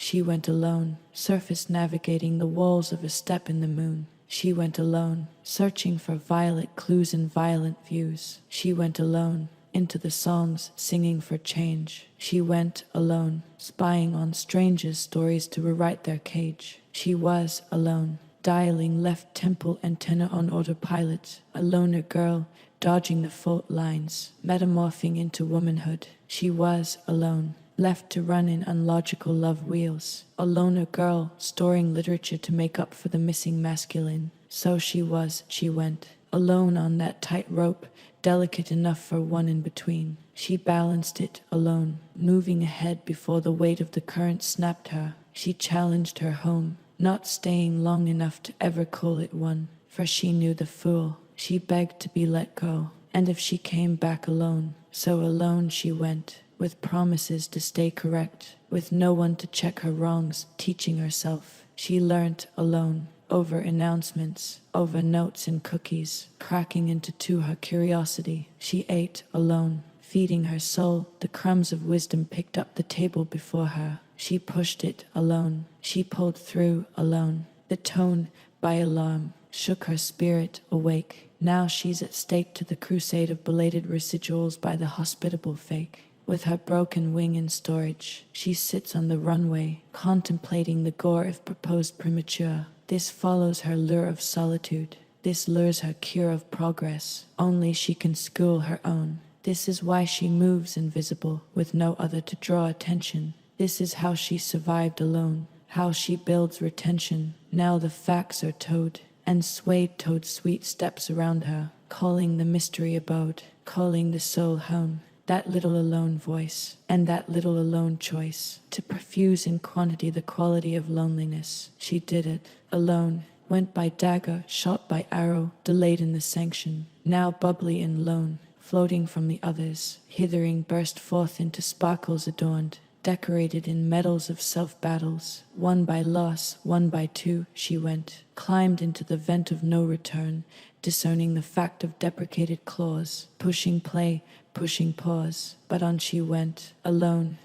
She went alone, surface navigating the walls of a step in the moon. She went alone, searching for violet clues and violent views. She went alone, into the songs, singing for change. She went alone, spying on strangers' stories to rewrite their cage. She was alone, dialing left temple antenna on autopilot. A loner girl, dodging the fault lines, metamorphing into womanhood. She was alone, left to run in unlogical love wheels. A loner girl, storing literature to make up for the missing masculine. So she went, alone on that tight rope, delicate enough for one in between. She balanced it alone, moving ahead before the weight of the current snapped her. She challenged her home, not staying long enough to ever call it one, for she knew the fool. She begged to be let go, and if she came back alone, so alone she went, with promises to stay correct, with no one to check her wrongs, teaching herself. She learnt alone, over announcements, over notes and cookies, cracking into her curiosity. She ate alone, feeding her soul. The crumbs of wisdom picked up the table before her. She pushed it alone. She pulled through alone. The tone, by alarm, shook her spirit awake. Now she's at stake to the crusade of belated residuals by the hospitable fake. With her broken wing in storage, she sits on the runway, contemplating the gore if proposed premature. This follows her lure of solitude. This lures her cure of progress. Only she can school her own. This is why she moves invisible, with no other to draw attention. This is how she survived alone, how she builds retention. Now the facts are towed, and swayed towed sweet steps around her, calling the mystery abode, calling the soul home. That little alone voice, and that little alone choice, to perfuse in quantity the quality of loneliness. She did it, alone, went by dagger, shot by arrow, delayed in the sanction, now bubbly and lone, floating from the others, hithering burst forth into sparkles adorned, decorated in medals of self-battles. One by loss, one by two, she went, climbed into the vent of no return, discerning the fact of deprecated claws, pushing play, pushing pause. But on she went, alone,